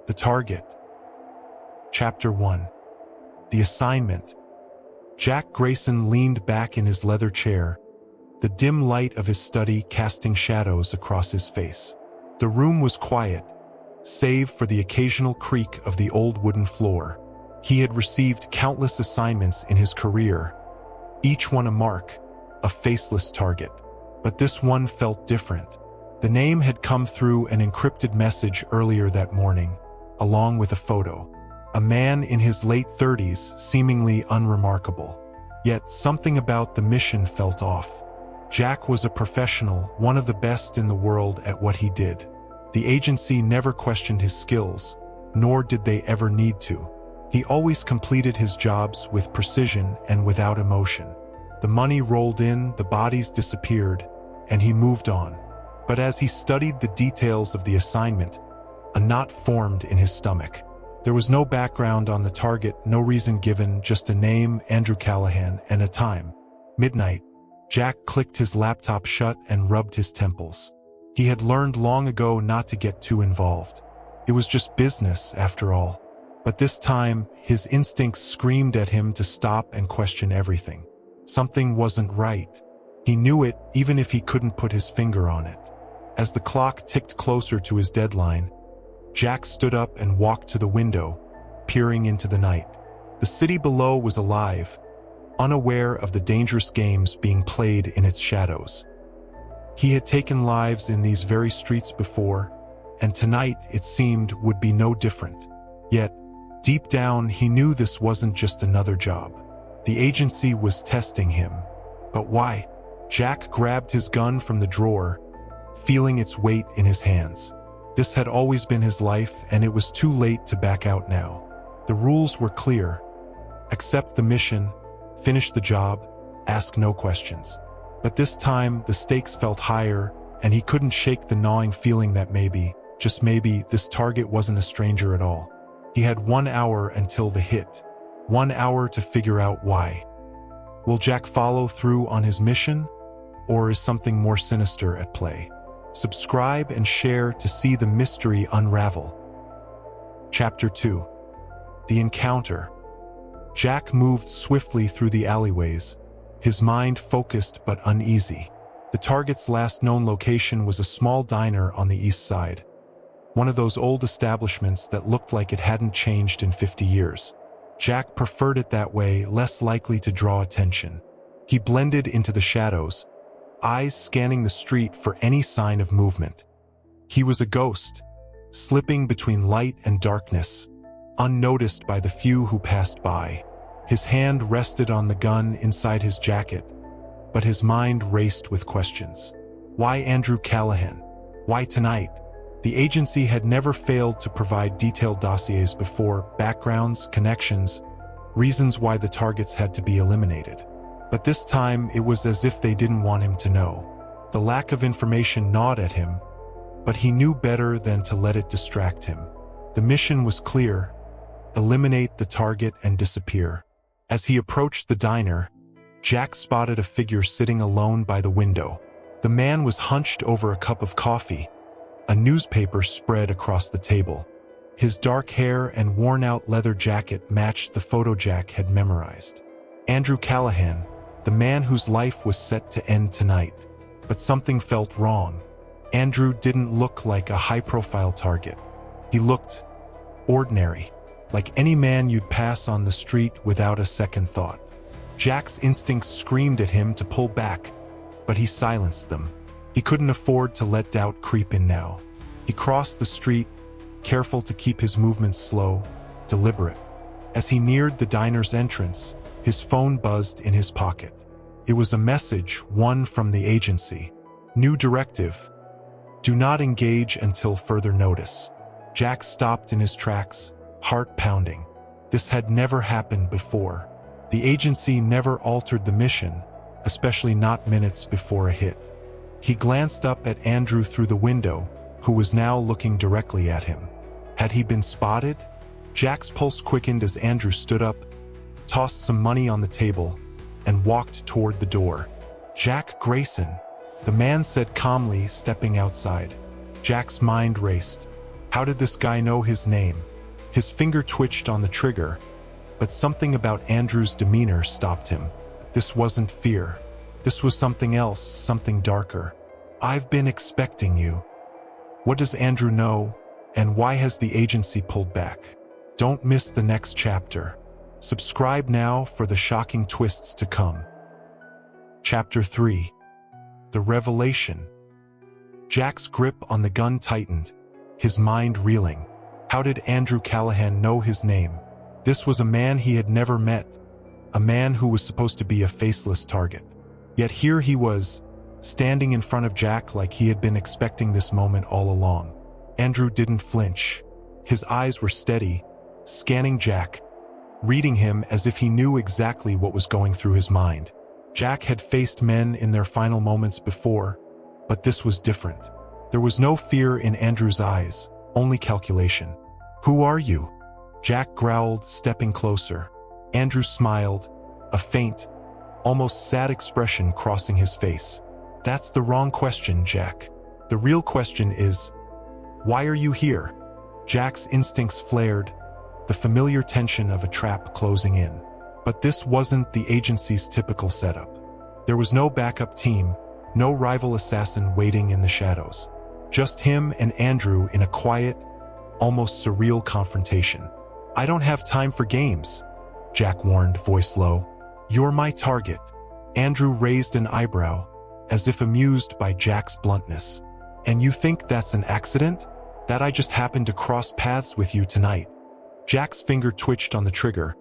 The target. Chapter 1. The assignment. Jack Grayson leaned back in his leather chair, the dim light of his study casting shadows across his face. The room was quiet, save for the occasional creak of the old wooden floor. He had received countless assignments in his career, each one a mark, a faceless target. But this one felt different. The name had come through an encrypted message earlier that morning, along with a photo. A man in his late 30s, seemingly unremarkable. Yet something about the mission felt off. Jack was a professional, one of the best in the world at what he did. The agency never questioned his skills, nor did they ever need to. He always completed his jobs with precision and without emotion. The money rolled in, the bodies disappeared, and he moved on. But as he studied the details of the assignment, a knot formed in his stomach. There was no background on the target, no reason given, just a name, Andrew Callahan, and a time. Midnight. Jack clicked his laptop shut and rubbed his temples. He had learned long ago not to get too involved. It was just business, after all. But this time, his instincts screamed at him to stop and question everything. Something wasn't right. He knew it, even if he couldn't put his finger on it. As the clock ticked closer to his deadline, Jack stood up and walked to the window, peering into the night. The city below was alive, unaware of the dangerous games being played in its shadows. He had taken lives in these very streets before, and tonight, it seemed, would be no different. Yet, deep down, he knew this wasn't just another job. The agency was testing him. But why? Jack grabbed his gun from the drawer, feeling its weight in his hands. This had always been his life, and it was too late to back out now. The rules were clear. Accept the mission, finish the job, ask no questions. But this time, the stakes felt higher, and he couldn't shake the gnawing feeling that maybe, just maybe, this target wasn't a stranger at all. He had 1 hour until the hit. 1 hour to figure out why. Will Jack follow through on his mission, or is something more sinister at play? Subscribe and share to see the mystery unravel. Chapter 2. The encounter. Jack moved swiftly through the alleyways, his mind focused but uneasy. The target's last known location was a small diner on the east side, one of those old establishments that looked like it hadn't changed in 50 years. Jack preferred it that way, less likely to draw attention. He blended into the shadows, eyes scanning the street for any sign of movement. He was a ghost, slipping between light and darkness, unnoticed by the few who passed by. His hand rested on the gun inside his jacket, but his mind raced with questions. Why Andrew Callahan? Why tonight? The agency had never failed to provide detailed dossiers before, backgrounds, connections, reasons why the targets had to be eliminated. But this time, it was as if they didn't want him to know. The lack of information gnawed at him, but he knew better than to let it distract him. The mission was clear: eliminate the target and disappear. As he approached the diner, Jack spotted a figure sitting alone by the window. The man was hunched over a cup of coffee, a newspaper spread across the table. His dark hair and worn-out leather jacket matched the photo Jack had memorized. Andrew Callahan, the man whose life was set to end tonight. But something felt wrong. Andrew didn't look like a high-profile target. He looked ordinary, like any man you'd pass on the street without a second thought. Jack's instincts screamed at him to pull back, but he silenced them. He couldn't afford to let doubt creep in now. He crossed the street, careful to keep his movements slow, deliberate. As he neared the diner's entrance, his phone buzzed in his pocket. It was a message, one from the agency. New directive: do not engage until further notice. Jack stopped in his tracks, heart pounding. This had never happened before. The agency never altered the mission, especially not minutes before a hit. He glanced up at Andrew through the window, who was now looking directly at him. Had he been spotted? Jack's pulse quickened as Andrew stood up, tossed some money on the table, and walked toward the door. Jack Grayson, the man said calmly, stepping outside. Jack's mind raced. How did this guy know his name? His finger twitched on the trigger, but something about Andrew's demeanor stopped him. This wasn't fear. This was something else, something darker. I've been expecting you. What does Andrew know, and why has the agency pulled back? Don't miss the next chapter. Subscribe now for the shocking twists to come. Chapter 3. The Revelation. Jack's grip on the gun tightened, his mind reeling. How did Andrew Callahan know his name? This was a man he had never met, a man who was supposed to be a faceless target. Yet here he was, standing in front of Jack like he had been expecting this moment all along. Andrew didn't flinch. His eyes were steady, scanning Jack, reading him as if he knew exactly what was going through his mind. Jack had faced men in their final moments before, but this was different. There was no fear in Andrew's eyes, only calculation. "Who are you?" Jack growled, stepping closer. Andrew smiled, a faint, almost sad expression crossing his face. "That's the wrong question, Jack. The real question is, why are you here?" Jack's instincts flared, the familiar tension of a trap closing in. But this wasn't the agency's typical setup. There was no backup team, no rival assassin waiting in the shadows. Just him and Andrew in a quiet, almost surreal confrontation. "I don't have time for games," Jack warned, voice low. "You're my target." Andrew raised an eyebrow, as if amused by Jack's bluntness. "And you think that's an accident? That I just happened to cross paths with you tonight?" Jack's finger twitched on the trigger,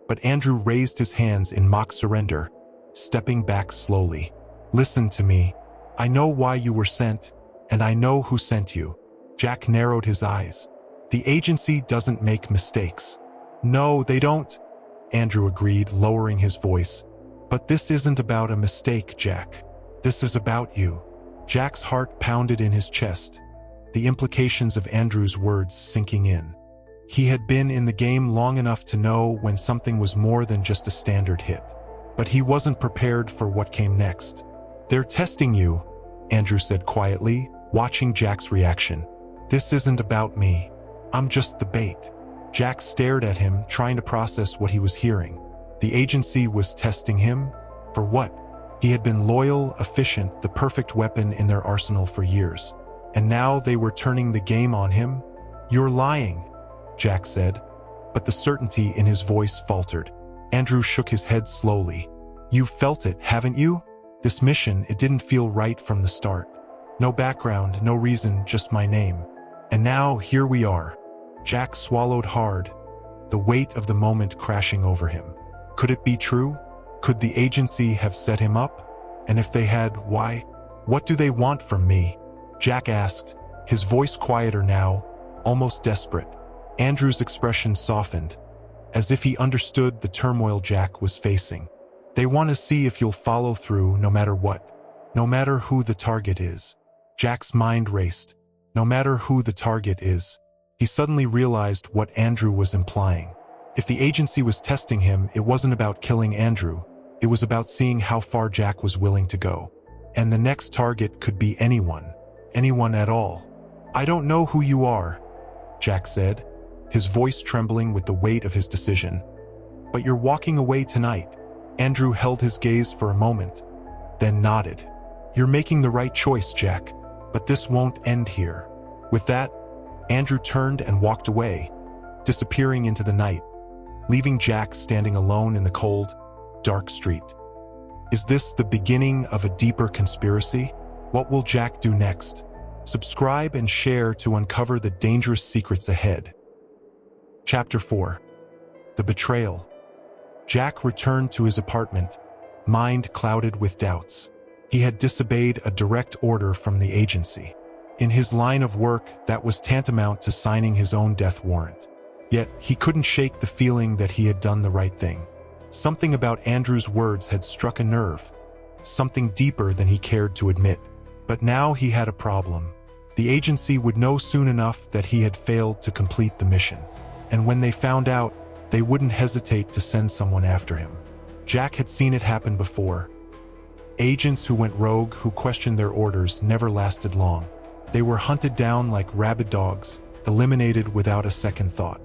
but Andrew raised his hands in mock surrender, stepping back slowly. "Listen to me. I know why you were sent, and I know who sent you." Jack narrowed his eyes. "The agency doesn't make mistakes." "No, they don't," Andrew agreed, lowering his voice. "But this isn't about a mistake, Jack. This is about you." Jack's heart pounded in his chest, the implications of Andrew's words sinking in. He had been in the game long enough to know when something was more than just a standard hit. But he wasn't prepared for what came next. "They're testing you," Andrew said quietly, watching Jack's reaction. "This isn't about me. I'm just the bait." Jack stared at him, trying to process what he was hearing. The agency was testing him? For what? He had been loyal, efficient, the perfect weapon in their arsenal for years. And now they were turning the game on him? "You're lying," Jack said, but the certainty in his voice faltered. Andrew shook his head slowly. "You've felt it, haven't you? This mission, it didn't feel right from the start. No background, no reason, just my name. And now, here we are." Jack swallowed hard, the weight of the moment crashing over him. Could it be true? Could the agency have set him up? And if they had, why? "What do they want from me?" Jack asked, his voice quieter now, almost desperate. Andrew's expression softened, as if he understood the turmoil Jack was facing. "They want to see if you'll follow through no matter what. No matter who the target is." Jack's mind raced. No matter who the target is. He suddenly realized what Andrew was implying. If the agency was testing him, it wasn't about killing Andrew. It was about seeing how far Jack was willing to go. And the next target could be anyone. Anyone at all. "I don't know who you are," Jack said, his voice trembling with the weight of his decision. "But you're walking away tonight." Andrew held his gaze for a moment, then nodded. "You're making the right choice, Jack, but this won't end here." With that, Andrew turned and walked away, disappearing into the night, leaving Jack standing alone in the cold, dark street. Is this the beginning of a deeper conspiracy? What will Jack do next? Subscribe and share to uncover the dangerous secrets ahead. Chapter 4. The Betrayal. Jack returned to his apartment, mind clouded with doubts. He had disobeyed a direct order from the agency. In his line of work, that was tantamount to signing his own death warrant. Yet, he couldn't shake the feeling that he had done the right thing. Something about Andrew's words had struck a nerve, something deeper than he cared to admit. But now he had a problem. The agency would know soon enough that he had failed to complete the mission. And when they found out, they wouldn't hesitate to send someone after him. Jack had seen it happen before. Agents who went rogue, who questioned their orders, never lasted long. They were hunted down like rabid dogs, eliminated without a second thought.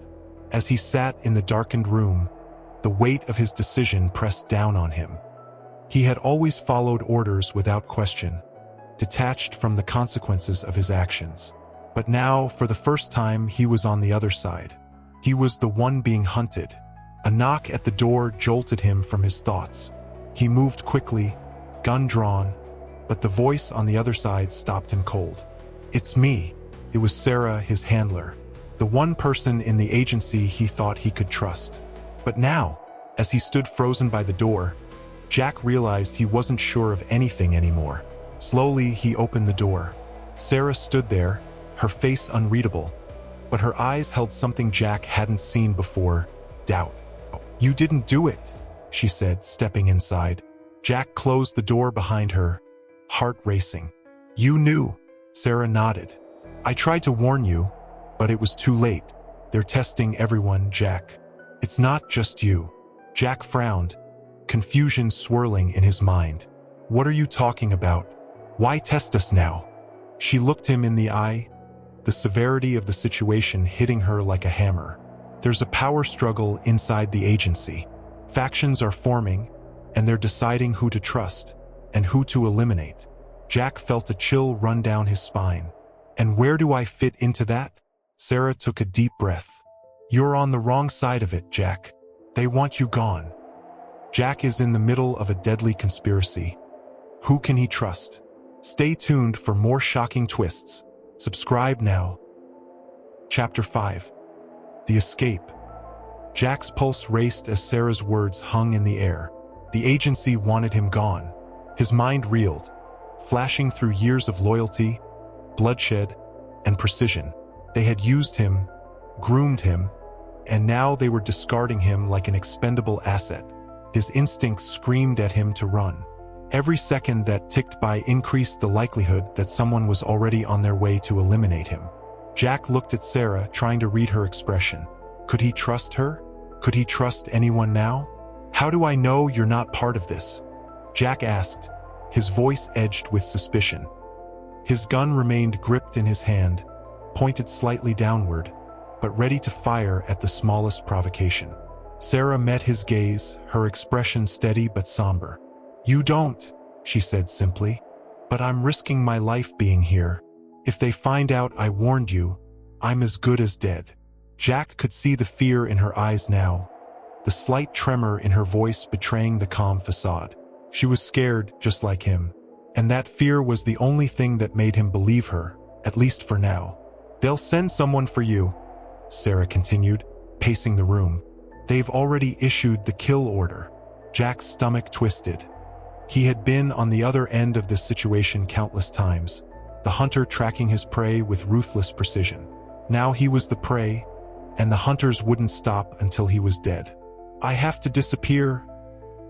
As he sat in the darkened room, the weight of his decision pressed down on him. He had always followed orders without question, detached from the consequences of his actions. But now, for the first time, he was on the other side. He was the one being hunted. A knock at the door jolted him from his thoughts. He moved quickly, gun drawn, but the voice on the other side stopped him cold. "It's me." It was Sarah, his handler, the one person in the agency he thought he could trust. But now, as he stood frozen by the door, Jack realized he wasn't sure of anything anymore. Slowly, he opened the door. Sarah stood there, her face unreadable, but her eyes held something Jack hadn't seen before: doubt. "You didn't do it," she said, stepping inside. Jack closed the door behind her, heart racing. "You knew." Sarah nodded. "I tried to warn you, but it was too late. They're testing everyone, Jack. It's not just you." Jack frowned, confusion swirling in his mind. "What are you talking about? Why test us now?" She looked him in the eye, the severity of the situation hitting her like a hammer. There's a power struggle inside the agency. Factions are forming, and they're deciding who to trust and who to eliminate. Jack felt a chill run down his spine. "And where do I fit into that?" Sarah took a deep breath. "You're on the wrong side of it, Jack. They want you gone." Jack is in the middle of a deadly conspiracy. Who can he trust? Stay tuned for more shocking twists. Subscribe now. Chapter 5. The Escape. Jack's pulse raced as Sarah's words hung in the air. The agency wanted him gone. His mind reeled, flashing through years of loyalty, bloodshed, and precision. They had used him, groomed him, and now they were discarding him like an expendable asset. His instincts screamed at him to run. Every second that ticked by increased the likelihood that someone was already on their way to eliminate him. Jack looked at Sarah, trying to read her expression. Could he trust her? Could he trust anyone now? "How do I know you're not part of this?" Jack asked, his voice edged with suspicion. His gun remained gripped in his hand, pointed slightly downward, but ready to fire at the smallest provocation. Sarah met his gaze, her expression steady but somber. "You don't," she said simply. "But I'm risking my life being here. If they find out I warned you, I'm as good as dead." Jack could see the fear in her eyes now, the slight tremor in her voice betraying the calm facade. She was scared, just like him, and that fear was the only thing that made him believe her, at least for now. "They'll send someone for you," Sarah continued, pacing the room. "They've already issued the kill order." Jack's stomach twisted. He had been on the other end of this situation countless times, the hunter tracking his prey with ruthless precision. Now he was the prey, and the hunters wouldn't stop until he was dead. "I have to disappear,"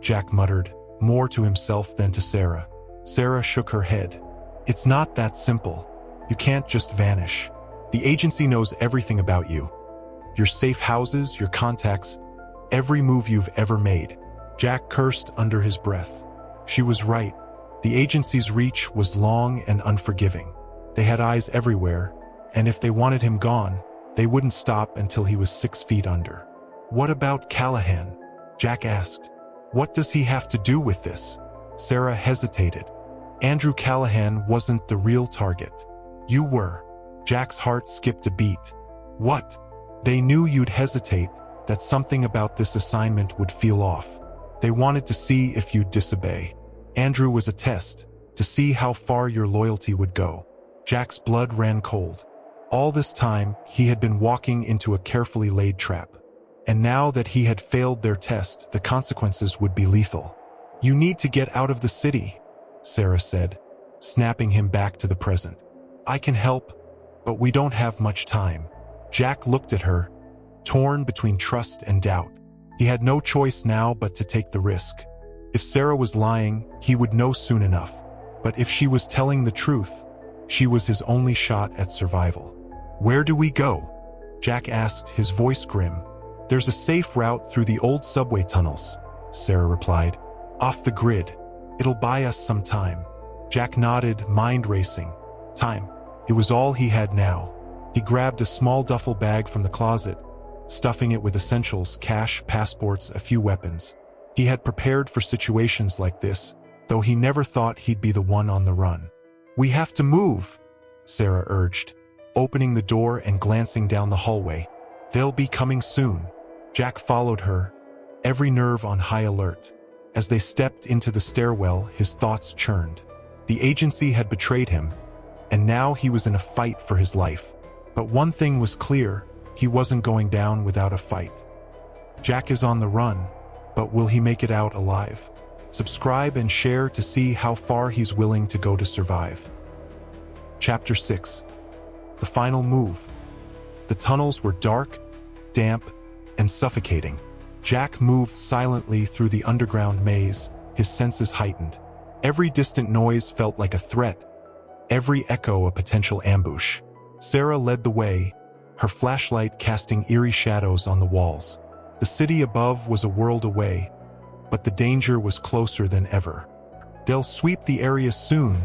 Jack muttered, more to himself than to Sarah. Sarah shook her head. "It's not that simple. You can't just vanish. The agency knows everything about you. Your safe houses, your contacts, every move you've ever made." Jack cursed under his breath. She was right. The agency's reach was long and unforgiving. They had eyes everywhere, and if they wanted him gone, they wouldn't stop until he was 6 feet under. "What about Callahan?" Jack asked. "What does he have to do with this?" Sarah hesitated. "Andrew Callahan wasn't the real target. You were." Jack's heart skipped a beat. "What?" "They knew you'd hesitate, that something about this assignment would feel off. They wanted to see if you'd disobey. Andrew was a test, to see how far your loyalty would go." Jack's blood ran cold. All this time, he had been walking into a carefully laid trap. And now that he had failed their test, the consequences would be lethal. "You need to get out of the city," Sarah said, snapping him back to the present. "I can help, but we don't have much time." Jack looked at her, torn between trust and doubt. He had no choice now but to take the risk. If Sarah was lying, he would know soon enough. But if she was telling the truth, she was his only shot at survival. "Where do we go?" Jack asked, his voice grim. "There's a safe route through the old subway tunnels," Sarah replied. "Off the grid. It'll buy us some time." Jack nodded, mind racing. Time. It was all he had now. He grabbed a small duffel bag from the closet, stuffing it with essentials, cash, passports, a few weapons. He had prepared for situations like this, though he never thought he'd be the one on the run. "We have to move," Sarah urged, opening the door and glancing down the hallway. "They'll be coming soon." Jack followed her, every nerve on high alert. As they stepped into the stairwell, his thoughts churned. The agency had betrayed him, and now he was in a fight for his life. But one thing was clear, he wasn't going down without a fight. Jack is on the run, but will he make it out alive? Subscribe and share to see how far he's willing to go to survive. Chapter 6. The final move. The tunnels were dark, damp, and suffocating. Jack moved silently through the underground maze, his senses heightened. Every distant noise felt like a threat, every echo a potential ambush. Sarah led the way, her flashlight casting eerie shadows on the walls. The city above was a world away, but the danger was closer than ever. "They'll sweep the area soon,"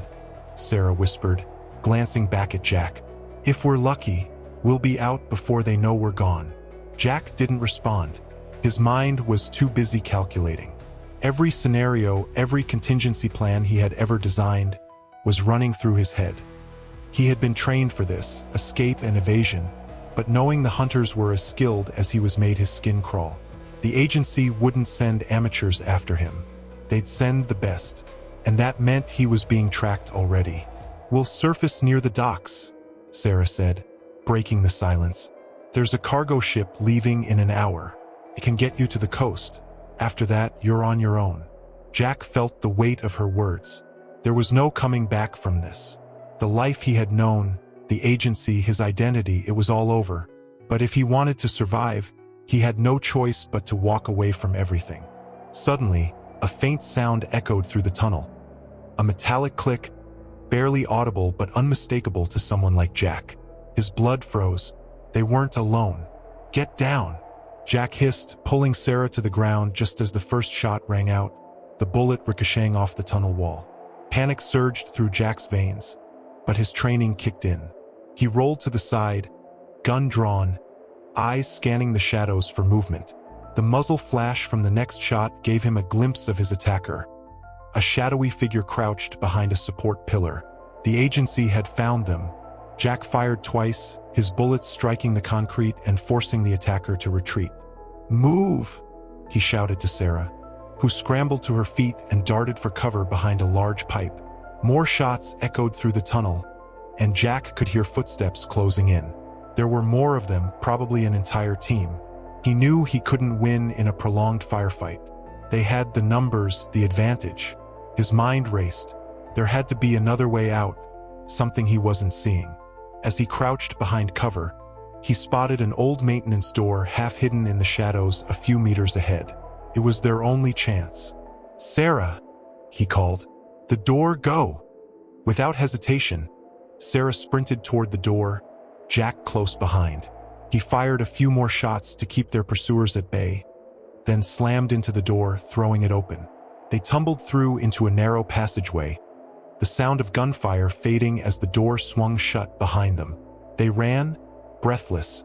Sarah whispered, glancing back at Jack. "If we're lucky, we'll be out before they know we're gone." Jack didn't respond. His mind was too busy calculating. Every scenario, every contingency plan he had ever designed was running through his head. He had been trained for this, escape and evasion, but knowing the hunters were as skilled as he was made his skin crawl. The agency wouldn't send amateurs after him. They'd send the best, and that meant he was being tracked already. "We'll surface near the docks," Sarah said, breaking the silence. "There's a cargo ship leaving in an hour. It can get you to the coast. After that, you're on your own." Jack felt the weight of her words. There was no coming back from this. The life he had known, the agency, his identity, it was all over. But if he wanted to survive, he had no choice but to walk away from everything. Suddenly, a faint sound echoed through the tunnel. A metallic click, barely audible but unmistakable to someone like Jack. His blood froze. They weren't alone. "Get down!" Jack hissed, pulling Sarah to the ground just as the first shot rang out, the bullet ricocheting off the tunnel wall. Panic surged through Jack's veins, but his training kicked in. He rolled to the side, gun drawn, eyes scanning the shadows for movement. The muzzle flash from the next shot gave him a glimpse of his attacker. A shadowy figure crouched behind a support pillar. The agency had found them. Jack fired twice, his bullets striking the concrete and forcing the attacker to retreat. "Move!" he shouted to Sarah, who scrambled to her feet and darted for cover behind a large pipe. More shots echoed through the tunnel, and Jack could hear footsteps closing in. There were more of them, probably an entire team. He knew he couldn't win in a prolonged firefight. They had the numbers, the advantage. His mind raced. There had to be another way out, something he wasn't seeing. As he crouched behind cover, he spotted an old maintenance door half hidden in the shadows a few meters ahead. It was their only chance. "Sarah," he called. "The door, go!" Without hesitation, Sarah sprinted toward the door, Jack close behind. He fired a few more shots to keep their pursuers at bay, then slammed into the door, throwing it open. They tumbled through into a narrow passageway, the sound of gunfire fading as the door swung shut behind them. They ran, breathless,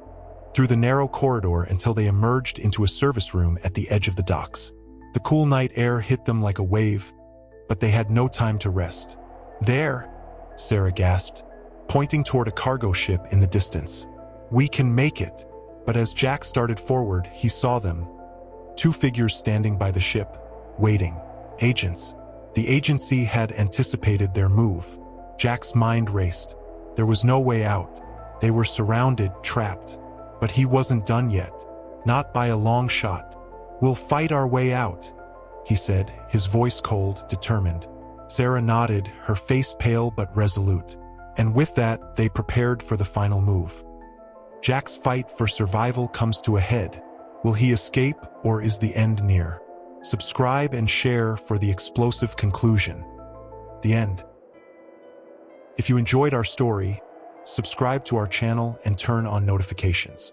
through the narrow corridor until they emerged into a service room at the edge of the docks. The cool night air hit them like a wave, but they had no time to rest. "There," Sarah gasped, pointing toward a cargo ship in the distance. "We can make it." But as Jack started forward, he saw them. Two figures standing by the ship, waiting. Agents. The agency had anticipated their move. Jack's mind raced. There was no way out. They were surrounded, trapped. But he wasn't done yet. Not by a long shot. "We'll fight our way out," he said, his voice cold, determined. Sarah nodded, her face pale but resolute. And with that, they prepared for the final move. Jack's fight for survival comes to a head. Will he escape, or is the end near? Subscribe and share for the explosive conclusion. The end. If you enjoyed our story, subscribe to our channel and turn on notifications.